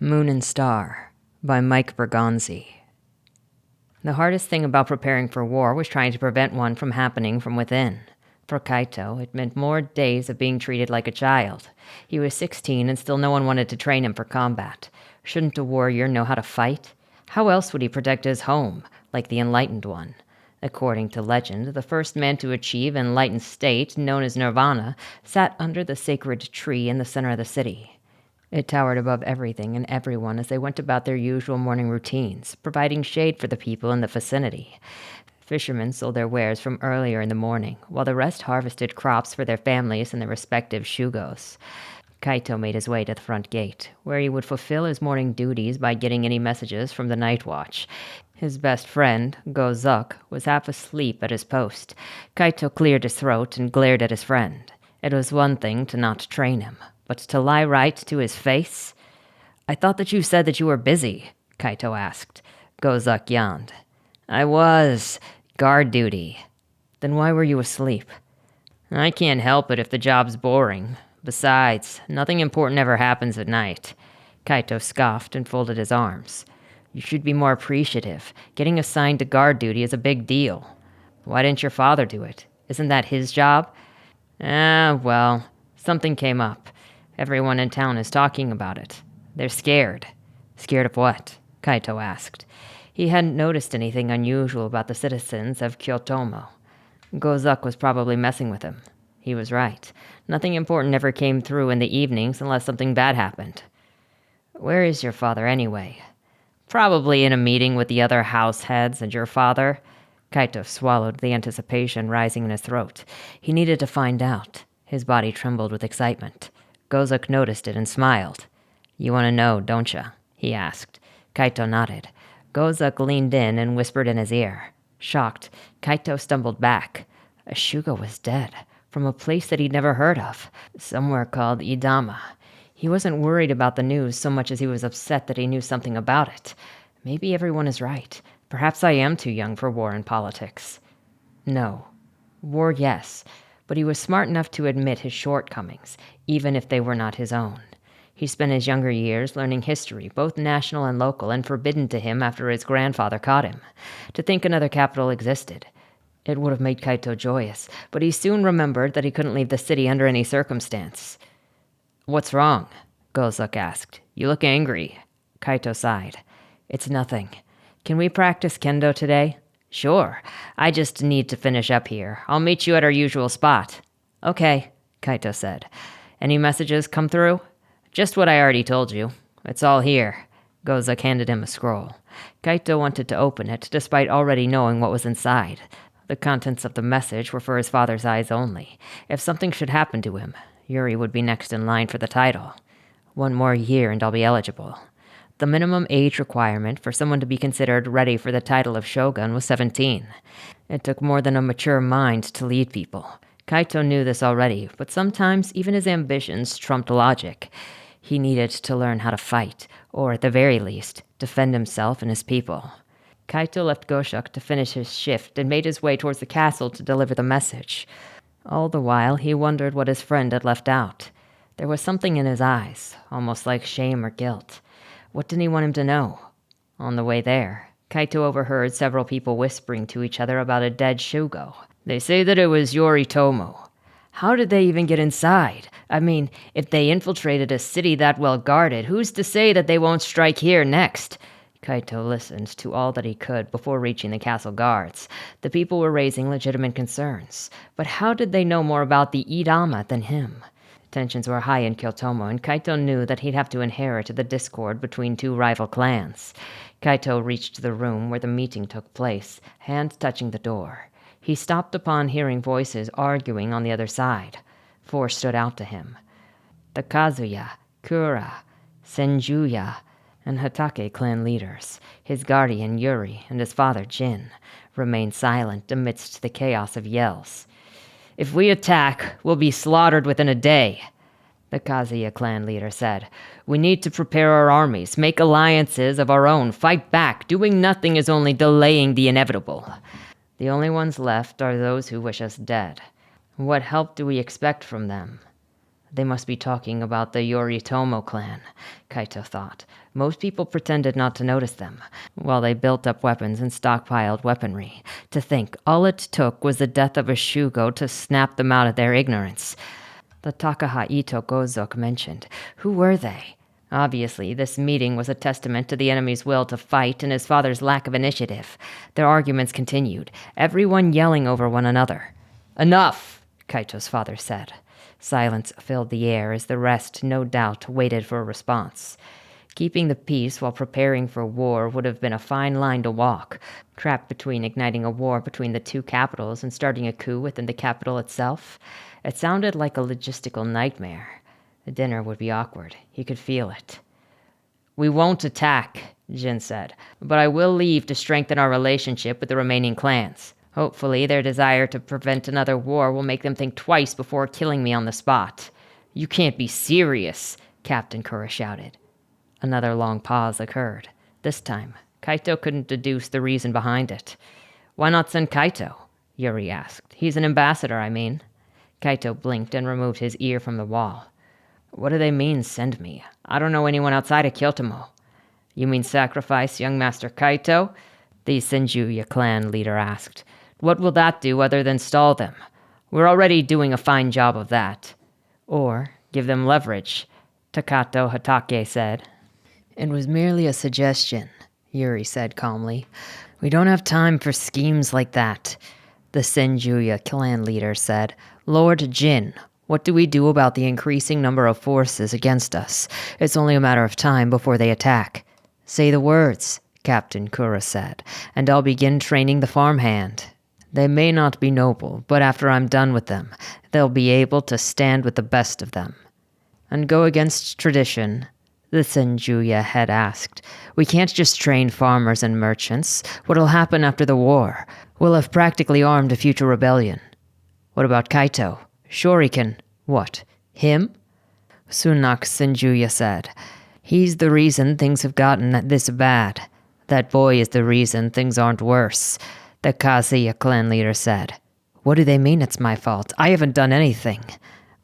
Moon and Star by Mike Bergonzi. The hardest thing about preparing for war was trying to prevent one from happening from within. For Kaito, it meant more days of being treated like a child. He was 16 and still no one wanted to train him for combat. Shouldn't a warrior know how to fight? How else would he protect his home, like the Enlightened One? According to legend, the first man to achieve an enlightened state, known as Nirvana, sat under the sacred tree in the center of the city. It towered above everything and everyone as they went about their usual morning routines, providing shade for the people in the vicinity. Fishermen sold their wares from earlier in the morning, while the rest harvested crops for their families in their respective shugos. Kaito made his way to the front gate, where he would fulfill his morning duties by getting any messages from the night watch. His best friend, Go-Zuk, was half asleep at his post. Kaito cleared his throat and glared at his friend. It was one thing to not train him, but to lie right to his face? "I thought that you said that you were busy," Kaito asked. Go-Zuk yawned. "I was. Guard duty." "Then why were you asleep?" "I can't help it if the job's boring. Besides, nothing important ever happens at night." Kaito scoffed and folded his arms. "You should be more appreciative. Getting assigned to guard duty is a big deal." "Why didn't your father do it? Isn't that his job?" Well, something came up. Everyone in town is talking about it. They're scared." "Scared of what?" Kaito asked. He hadn't noticed anything unusual about the citizens of Kyotomo. Go-Zuk was probably messing with him. He was right. Nothing important ever came through in the evenings unless something bad happened. "Where is your father anyway?" "Probably in a meeting with the other house heads and your father." Kaito swallowed, the anticipation rising in his throat. He needed to find out. His body trembled with excitement. Go-Zuk noticed it and smiled. "You want to know, don't you?" he asked. Kaito nodded. Go-Zuk leaned in and whispered in his ear. Shocked, Kaito stumbled back. A shugo was dead, from a place that he'd never heard of, somewhere called Idama. He wasn't worried about the news so much as he was upset that he knew something about it. Maybe everyone is right. Perhaps I am too young for war and politics. No. War, yes. But he was smart enough to admit his shortcomings, even if they were not his own. He spent his younger years learning history, both national and local, and forbidden to him after his grandfather caught him. To think another capital existed. It would have made Kaito joyous, but he soon remembered that he couldn't leave the city under any circumstance. "What's wrong?" Go-Zuk asked. "You look angry." Kaito sighed. "It's nothing. Can we practice kendo today?" "Sure. I just need to finish up here. I'll meet you at our usual spot." "Okay," Kaito said. "Any messages come through?" "Just what I already told you. It's all here." Go-Zuk handed him a scroll. Kaito wanted to open it, despite already knowing what was inside. The contents of the message were for his father's eyes only. If something should happen to him, Yuri would be next in line for the title. 1 more year and I'll be eligible. The minimum age requirement for someone to be considered ready for the title of shogun was 17. It took more than a mature mind to lead people. Kaito knew this already, but sometimes even his ambitions trumped logic. He needed to learn how to fight, or at the very least, defend himself and his people. Kaito left Goshuk to finish his shift and made his way towards the castle to deliver the message. All the while, he wondered what his friend had left out. There was something in his eyes, almost like shame or guilt. What didn't he want him to know? On the way there, Kaito overheard several people whispering to each other about a dead shugo. "They say that it was Yoritomo." "How did they even get inside? I mean, if they infiltrated a city that well guarded, who's to say that they won't strike here next?" Kaito listened to all that he could before reaching the castle guards. The people were raising legitimate concerns. But how did they know more about the Idama than him? Tensions were high in Kyotomo, and Kaito knew that he'd have to inherit the discord between 2 rival clans. Kaito reached the room where the meeting took place, hand touching the door. He stopped upon hearing voices arguing on the other side. 4 stood out to him. The Kazuya, Kura, Senjuya, and Hatake clan leaders, his guardian Yuri and his father Jin, remained silent amidst the chaos of yells. "If we attack, we'll be slaughtered within a day," the Kazuya clan leader said. "We need to prepare our armies, make alliances of our own, fight back. Doing nothing is only delaying the inevitable. The only ones left are those who wish us dead. What help do we expect from them?" They must be talking about the Yoritomo clan, Kaito thought. Most people pretended not to notice them, while they built up weapons and stockpiled weaponry. To think, all it took was the death of a Shugo to snap them out of their ignorance. The Takahaito Gozok mentioned. Who were they? Obviously, this meeting was a testament to the enemy's will to fight and his father's lack of initiative. Their arguments continued, everyone yelling over one another. "Enough," Kaito's father said. Silence filled the air as the rest, no doubt, waited for a response. Keeping the peace while preparing for war would have been a fine line to walk, trapped between igniting a war between the two capitals and starting a coup within the capital itself. It sounded like a logistical nightmare. The dinner would be awkward. He could feel it. "We won't attack," Jin said, "but I will leave to strengthen our relationship with the remaining clans. Hopefully, their desire to prevent another war will make them think twice before killing me on the spot." "You can't be serious," Captain Kura shouted. Another long pause occurred. This time, Kaito couldn't deduce the reason behind it. "Why not send Kaito?" Yuri asked. "He's an ambassador, I mean." Kaito blinked and removed his ear from the wall. "What do they mean, send me? I don't know anyone outside of Kyotomo." "You mean sacrifice young Master Kaito?" the Senjuya clan leader asked. "What will that do other than stall them? We're already doing a fine job of that." "Or give them leverage," Takato Hatake said. "It was merely a suggestion," Yuri said calmly. "We don't have time for schemes like that," the Senjuya clan leader said. "Lord Jin, what do we do about the increasing number of forces against us? It's only a matter of time before they attack." "Say the words," Captain Kura said, "and I'll begin training the farmhand. They may not be noble, but after I'm done with them, they'll be able to stand with the best of them." "And go against tradition?" the Senjuya had asked. "We can't just train farmers and merchants. What'll happen after the war? We'll have practically armed a future rebellion." "What about Kaito? Shuriken? What? Him?" Sunak Senjuya said. "He's the reason things have gotten this bad. That boy is the reason things aren't worse," the Kazuya clan leader said. "What do they mean it's my fault? I haven't done anything."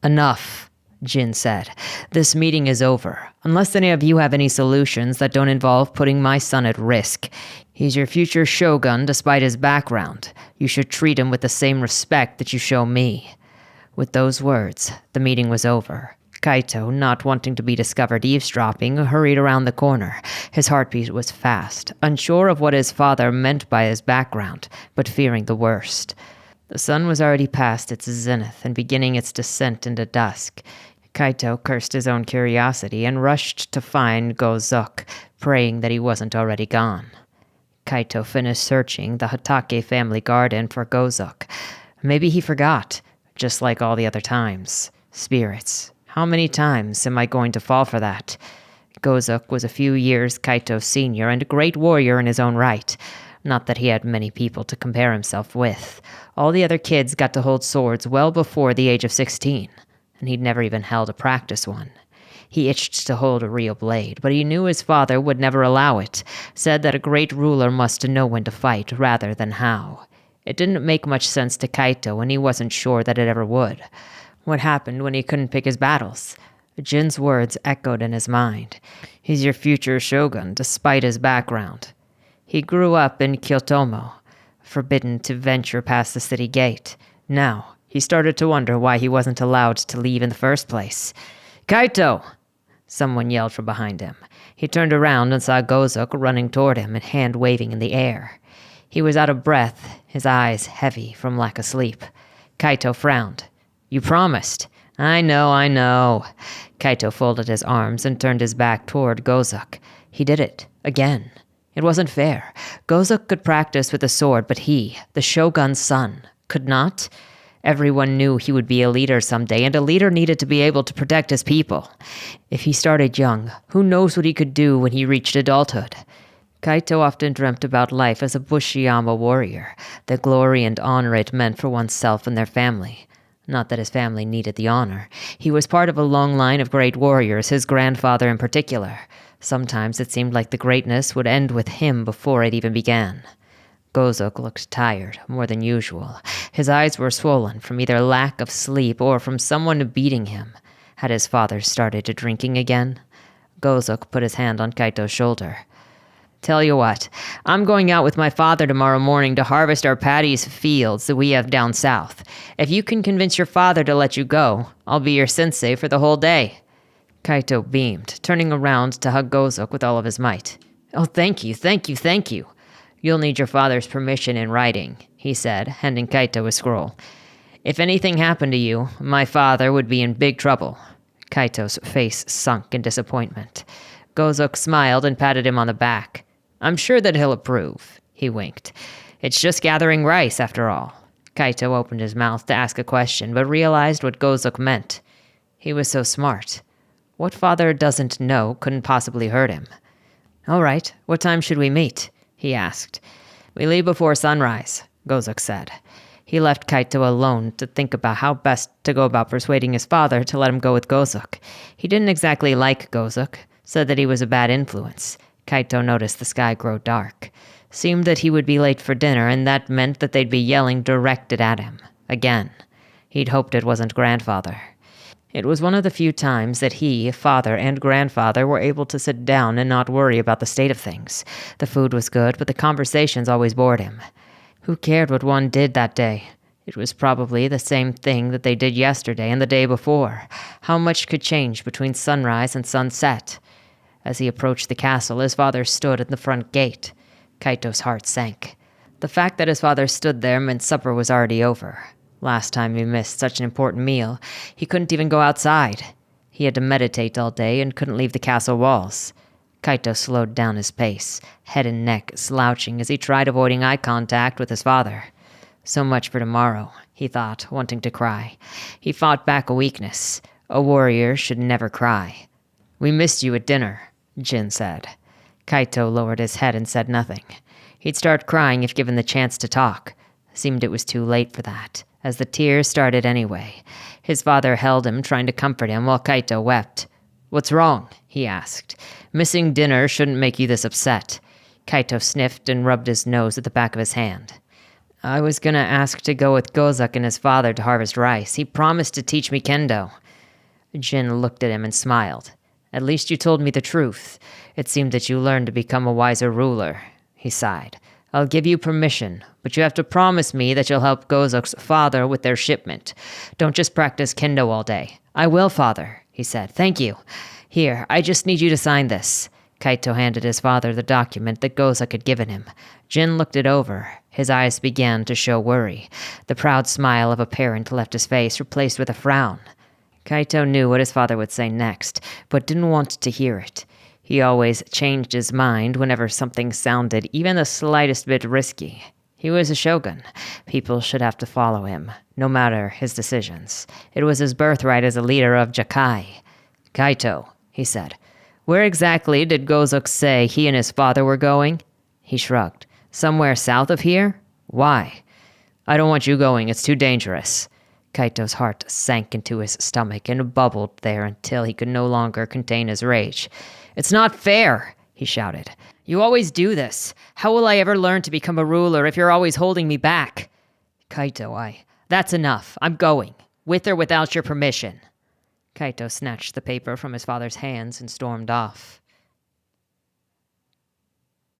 "Enough," Jin said. "This meeting is over. Unless any of you have any solutions that don't involve putting my son at risk. He's your future shogun despite his background. You should treat him with the same respect that you show me." With those words, the meeting was over. Kaito, not wanting to be discovered eavesdropping, hurried around the corner. His heartbeat was fast, unsure of what his father meant by his background, but fearing the worst. The sun was already past its zenith and beginning its descent into dusk. Kaito cursed his own curiosity and rushed to find Gozok, praying that he wasn't already gone. Kaito finished searching the Hatake family garden for Gozok. Maybe he forgot, just like all the other times. Spirits. How many times am I going to fall for that? Gozok was a few years Kaito's senior and a great warrior in his own right. Not that he had many people to compare himself with. All the other kids got to hold swords well before the age of 16, and he'd never even held a practice one. He itched to hold a real blade, but he knew his father would never allow it, said that a great ruler must know when to fight rather than how. It didn't make much sense to Kaito, and he wasn't sure that it ever would. What happened when he couldn't pick his battles? Jin's words echoed in his mind. He's your future shogun, despite his background. He grew up in Kyotomo, forbidden to venture past the city gate. Now, he started to wonder why he wasn't allowed to leave in the first place. "Kaito!" Someone yelled from behind him. He turned around and saw Gozok running toward him, and hand waving in the air. He was out of breath, his eyes heavy from lack of sleep. Kaito frowned. "You promised." I know. Kaito folded his arms and turned his back toward Gozok. He did it. Again. It wasn't fair. Gozok could practice with a sword, but he, the shogun's son, could not. Everyone knew he would be a leader someday, and a leader needed to be able to protect his people. If he started young, who knows what he could do when he reached adulthood? Kaito often dreamt about life as a Bushiyama warrior, the glory and honor it meant for oneself and their family. Not that his family needed the honor. He was part of a long line of great warriors, his grandfather in particular. Sometimes it seemed like the greatness would end with him before it even began. Gozok looked tired, more than usual. His eyes were swollen from either lack of sleep or from someone beating him. Had his father started drinking again? Gozok put his hand on Kaito's shoulder. Tell you what, I'm going out with my father tomorrow morning to harvest our paddy's fields that we have down south. If you can convince your father to let you go, I'll be your sensei for the whole day. Kaito beamed, turning around to hug Gozok with all of his might. Oh, thank you, thank you, thank you. You'll need your father's permission in writing, he said, handing Kaito a scroll. If anything happened to you, my father would be in big trouble. Kaito's face sunk in disappointment. Gozok smiled and patted him on the back. I'm sure that he'll approve, he winked. It's just gathering rice, after all. Kaito opened his mouth to ask a question, but realized what Gozok meant. He was so smart. What father doesn't know couldn't possibly hurt him. All right, what time should we meet? He asked. We leave before sunrise, Gozok said. He left Kaito alone to think about how best to go about persuading his father to let him go with Gozok. He didn't exactly like Gozok, said that he was a bad influence. Kaito noticed the sky grow dark. Seemed that he would be late for dinner, and that meant that they'd be yelling directed at him. Again. He'd hoped it wasn't grandfather. It was one of the few times that he, father, and grandfather were able to sit down and not worry about the state of things. The food was good, but the conversations always bored him. Who cared what one did that day? It was probably the same thing that they did yesterday and the day before. How much could change between sunrise and sunset? As he approached the castle, his father stood at the front gate. Kaito's heart sank. The fact that his father stood there meant supper was already over. Last time he missed such an important meal, he couldn't even go outside. He had to meditate all day and couldn't leave the castle walls. Kaito slowed down his pace, head and neck slouching as he tried avoiding eye contact with his father. So much for tomorrow, he thought, wanting to cry. He fought back a weakness. A warrior should never cry. We missed you at dinner, Jin said. Kaito lowered his head and said nothing. He'd start crying if given the chance to talk. Seemed it was too late for that, as the tears started anyway. His father held him, trying to comfort him, while Kaito wept. What's wrong? He asked. Missing dinner shouldn't make you this upset. Kaito sniffed and rubbed his nose at the back of his hand. I was gonna ask to go with Gozok and his father to harvest rice. He promised to teach me kendo. Jin looked at him and smiled. At least you told me the truth. It seemed that you learned to become a wiser ruler. He sighed. I'll give you permission, but you have to promise me that you'll help Gozok's father with their shipment. Don't just practice kendo all day. I will, father, he said. Thank you. Here, I just need you to sign this. Kaito handed his father the document that Gozok had given him. Jin looked it over. His eyes began to show worry. The proud smile of a parent left his face, replaced with a frown. Kaito knew what his father would say next, but didn't want to hear it. He always changed his mind whenever something sounded even the slightest bit risky. He was a shogun. People should have to follow him, no matter his decisions. It was his birthright as a leader of Jakai. Kaito, he said. Where exactly did Gozok say he and his father were going? He shrugged. Somewhere south of here? Why? I don't want you going. It's too dangerous. Kaito's heart sank into his stomach and bubbled there until he could no longer contain his rage. It's not fair, he shouted. You always do this. How will I ever learn to become a ruler if you're always holding me back? Kaito, That's enough. I'm going, with or without your permission. Kaito snatched the paper from his father's hands and stormed off.